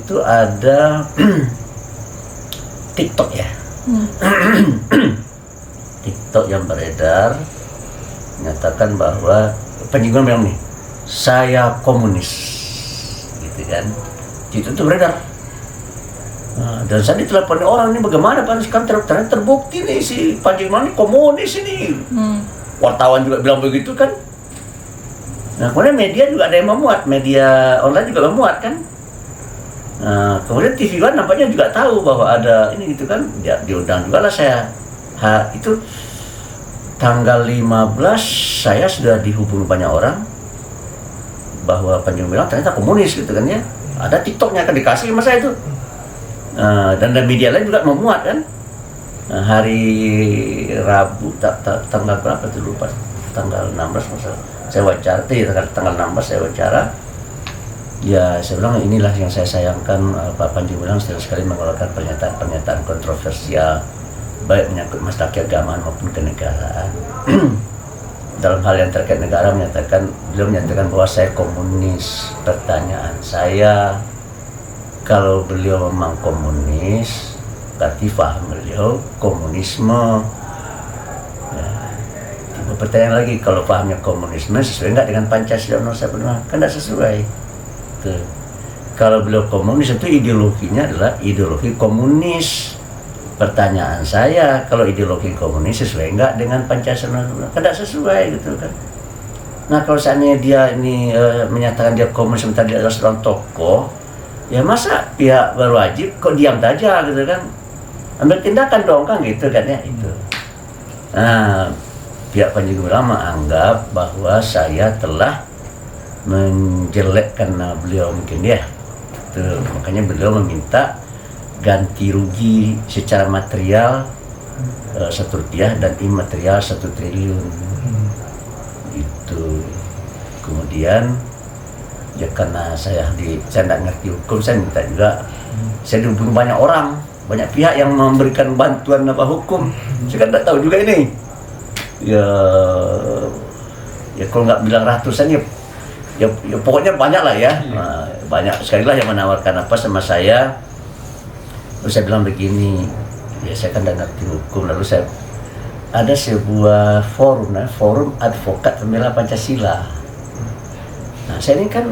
itu ada TikTok ya. TikTok yang beredar menyatakan bahwa penyinggungan bilang nih, saya komunis, gitu kan. Itu beredar. Nah, dan saya ditelepon orang ini, bagaimana Pak, kan ternyata terbukti nih si Panji Gumilang ini komunis ini. Wartawan juga bilang begitu kan. Nah, kemudian media juga ada yang memuat, media online juga memuat kan. Nah, kemudian TV One nampaknya juga tahu bahwa ada ini gitu kan, ya, diundang juga lah saya. Itu tanggal 15 saya sudah dihubungi banyak orang bahwa Panji Gumilang ternyata komunis gitu kan ya. Ada TikToknya kan dikasih sama saya itu. Dan media lain juga memuat kan. Hari Rabu tanggal berapa tuh lupa, tanggal 16 masalah. Saya wawancara, tanggal 16 saya wawancara. Ya, saya bilang inilah yang saya sayangkan, Pak Panji Gumilang sering sekali mengeluarkan pernyataan-pernyataan kontroversial, baik menyangkut masalah keagamaan maupun kenegaraan. Dalam hal yang terkait negara beliau menyatakan bahwa saya komunis. Pertanyaan saya, kalau beliau memang komunis, berarti paham beliau komunisme. Pertanyaan lagi, kalau pahamnya komunisme sesuai nggak dengan Pancasila nomor 1? Kan tidak sesuai. Tuh. Kalau beliau komunis itu ideologinya adalah ideologi komunis. Pertanyaan saya, kalau ideologi komunis sesuai nggak dengan Pancasila? Kan tidak sesuai gitu kan. Nah, kalau seandainya dia ini menyatakan dia komunis sementara dia adalah seorang tokoh, ya masa pihak berwajib kok diam saja gitu kan? Ambil tindakan dong kan gitu kan ya itu. Nah, pihak Panji Gumilang menganggap bahwa saya telah menjelekkan beliau mungkin ya. Tuh, makanya beliau meminta ganti rugi secara material 1 rupiah dan imaterial 1 triliun. Itu. Kemudian ya karena saya tidak ngerti hukum, saya minta juga, saya dihubungi banyak orang, banyak pihak yang memberikan bantuan hukum. Saya kan tidak tahu juga ini. Ya kalau nggak bilang ratusan ya pokoknya banyak lah ya. Nah, banyak sekali lah yang menawarkan sama saya. Lalu saya bilang begini, ya saya kan tidak ngerti hukum. Lalu saya ada sebuah forum advokat pembela Pancasila. Nah, saya ini kan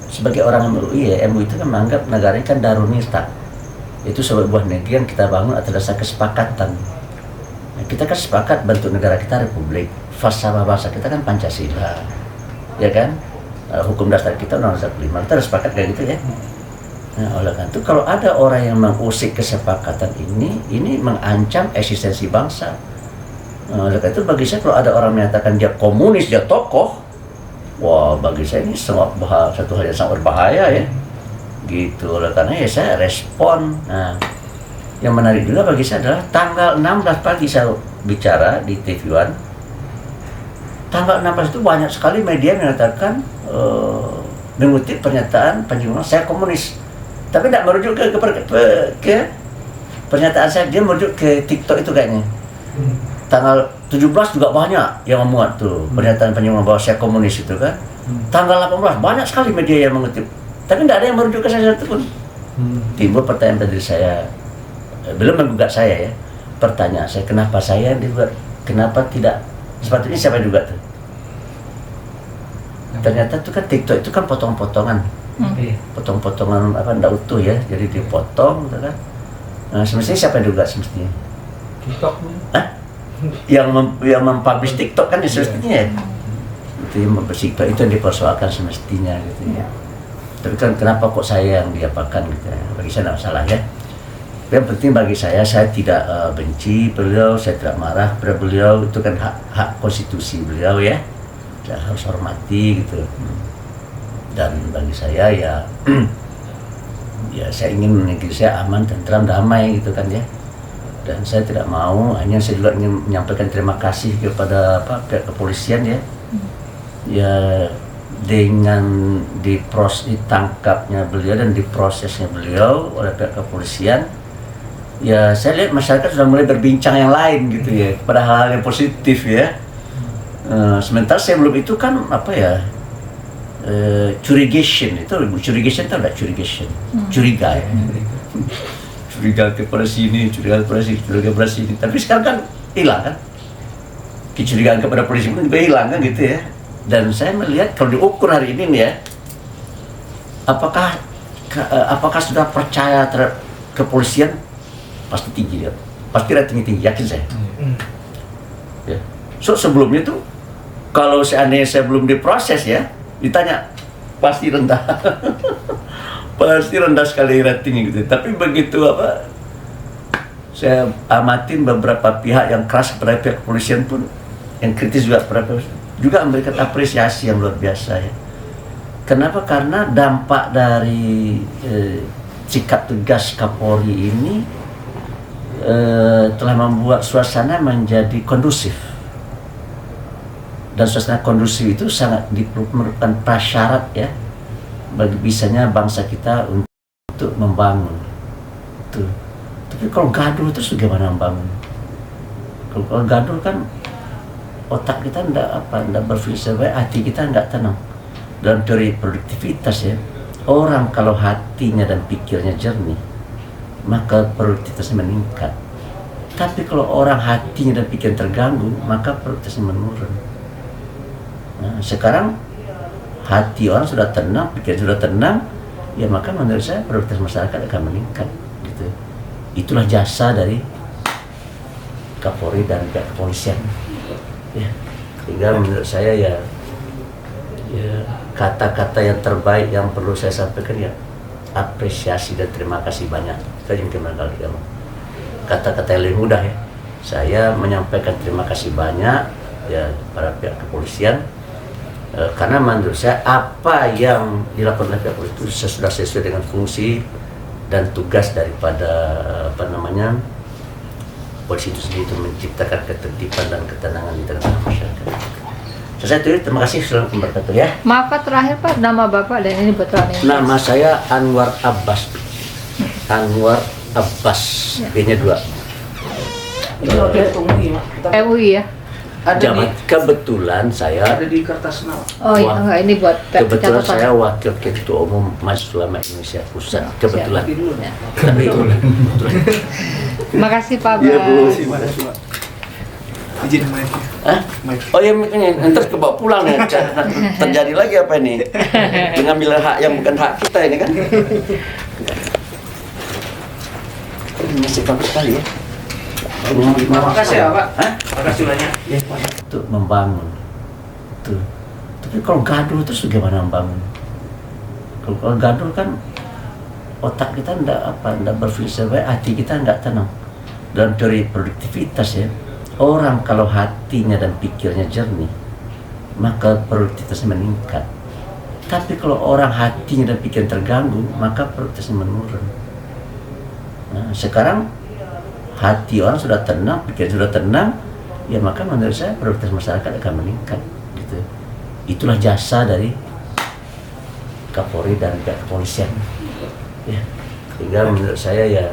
sebagai orang MUI ya, MUI itu kan menganggap negara ini kan darunista. Itu sebuah negeri yang kita bangun atas dasar kesepakatan. Nah, kita kan sepakat bentuk negara kita republik, falsafah bangsa kita kan Pancasila, ya kan? Hukum dasar kita Undang-Undang 45, kita harus sepakat kayak gitu ya. Nah, oleh karena itu kalau ada orang yang mengusik kesepakatan ini mengancam eksistensi bangsa. Nah, oleh karena itu bagi saya kalau ada orang menyatakan dia komunis, dia tokoh, wah bagi saya ini satu hal yang sangat berbahaya ya. Gitu, oleh karena ya saya respon. Nah, yang menarik juga bagi saya adalah tanggal 16 pagi saya bicara di TV One. Tanggal 16 itu banyak sekali media mengatakan mengutip pernyataan Panji Gumilang saya komunis. Tapi tidak merujuk ke pernyataan saya, dia merujuk ke TikTok itu kayaknya. Tanggal 17 juga banyak yang memuat tuh pernyataan Panji Gumilang bahwa saya komunis itu kan. Tanggal 18 banyak sekali media yang mengutip. Tapi tidak ada yang merujuk ke saya satupun. Timbul pertanyaan dari saya, belum menggugat saya ya. Pertanyaan saya, kenapa saya digugat? Kenapa tidak? Sepatutnya siapa yang digugat tuh? Ternyata itu kan TikTok itu kan potong-potongan. Potong-potongan tidak utuh ya. Jadi dipotong gitu kan. Nah, semestinya siapa yang digugat semestinya? TikTok. Yang mempublish TikTok kan semestinya ya. Itu yang mempublish TikTok itu yang dipersoalkan semestinya gitu ya. Tapi kan kenapa kok saya yang diapakan gitu ya? Bagi saya tidak masalah ya. Yang penting bagi saya tidak benci beliau, saya tidak marah pada beliau, itu kan hak konstitusi beliau ya. Saya harus hormati gitu. Dan bagi saya ya ya saya ingin negeri saya aman, tentram, damai gitu kan ya. Dan saya tidak mau, hanya saya juga ingin menyampaikan terima kasih kepada pihak kepolisian ya. Ya dengan ditangkapnya beliau dan diprosesnya beliau oleh pihak kepolisian, ya saya lihat masyarakat sudah mulai berbincang yang lain gitu ya, pada hal-hal yang positif ya. Sementara sebelum itu kan curigation itu ada curigation, curiga ya. Curiga kepada sini, curiga kepada sini. Tapi sekarang kan hilang kan? Kecurigaan kepada polisi pun juga hilang kan gitu ya. Dan saya melihat kalau diukur hari ini nih ya, apakah sudah percaya terhadap kepolisian? Pasti tinggi ya, pasti ratingnya tinggi, yakin saya. Ya. So sebelumnya tuh kalau seandainya saya belum diproses ya, ditanya pasti rendah. Pasti rendah sekali ratingnya gitu. Tapi begitu saya amatin beberapa pihak yang keras kepada pihak kepolisian pun, yang kritis juga juga memberikan apresiasi yang luar biasa ya. Kenapa? Karena dampak dari sikap tegas Kapolri ini telah membuat suasana menjadi kondusif. Dan suasana kondusif itu sangat merupakan prasyarat ya bagi bisanya bangsa kita untuk membangun. Tuh. Tapi kalau gaduh terus bagaimana membangun? Kalau gaduh kan otak kita tidak berpikir baik, hati kita tidak tenang. Dalam teori produktivitas ya, orang kalau hatinya dan pikirnya jernih, maka produktivitasnya meningkat. Tapi kalau orang hatinya dan pikirnya terganggu, maka produktivitasnya menurun. Nah, sekarang hati orang sudah tenang, pikiran sudah tenang, ya maka menurut saya produktivitas masyarakat akan meningkat. Gitu. Itulah jasa dari Kapolri dan pihak kepolisian. Ya, sehingga menurut saya ya kata-kata yang terbaik yang perlu saya sampaikan ya apresiasi dan terima kasih banyak. Saya ingin kembali kata-kata yang lebih mudah ya. Saya menyampaikan terima kasih banyak ya para pihak kepolisian. Karena menurut saya apa yang dilakukan oleh pihak kepolisian itu sudah sesuai dengan fungsi dan tugas daripada polisi itu sendiri, itu menciptakan ketertiban dan ketenangan di tengah-tengah masyarakat. Saya terima kasih, selamat memberkati ya. Maaf Pak, terakhir Pak, nama Bapak dan ini betulan ini. Nama saya Anwar Abbas. Anwar Abbas, Ya. B-nya 2. MUI ya. Jabat kebetulan saya Ada di kertas nama. Oh iya, enggak, ini buat kebetulan catatan. saya wakil ketua umum Majelis Ulama Indonesia Pusat. Kebetulan. Tapi dulu. Ya. Kebetulan. Makasih Pak. Iya, Bu. Bas. Terima kasih, Pak. Izin mic. Hah? Mic. Oh ya, ini ntar kebawa pulang ya. Terjadi lagi apa ini? Mengambil hak yang bukan hak kita ini kan? Ini masih bagus sekali ya. Terima kasih ya, Pak. Hah? Terima kasih banyak. Ya, Pak. Untuk membangun. Tuh. Tapi kalau gaduh terus bagaimana membangun? Kalau gaduh kan otak kita tidak berpikir baik, hati kita tidak tenang. Dalam teori produktivitas ya, orang kalau hatinya dan pikirnya jernih, maka produktivitasnya meningkat. Tapi kalau orang hatinya dan pikirnya terganggu, maka produktivitasnya menurun. Nah, sekarang hati orang sudah tenang, pikiran sudah tenang, ya maka menurut saya produktivitas masyarakat akan meningkat. Gitu. Itulah jasa dari Kapolri dan pihak kepolisian. Ya, sehingga menurut saya ya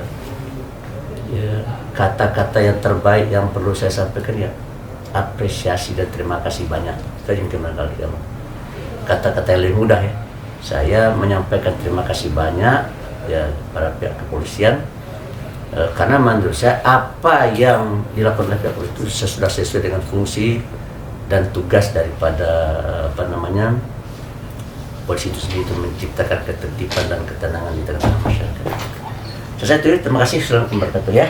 kata-kata yang terbaik yang perlu saya sampaikan ya apresiasi dan terima kasih banyak. Saya ingin kembali kata-kata yang lebih mudah ya. Saya menyampaikan terima kasih banyak ya para pihak kepolisian. Karena menurut saya apa yang dilakukan oleh pihak kepolisian itu sudah sesuai dengan fungsi dan tugas daripada polisi itu sendiri, itu menciptakan ketertiban dan ketenangan di tengah-tengah masyarakat. Saya terima kasih, selamat memberkati ya.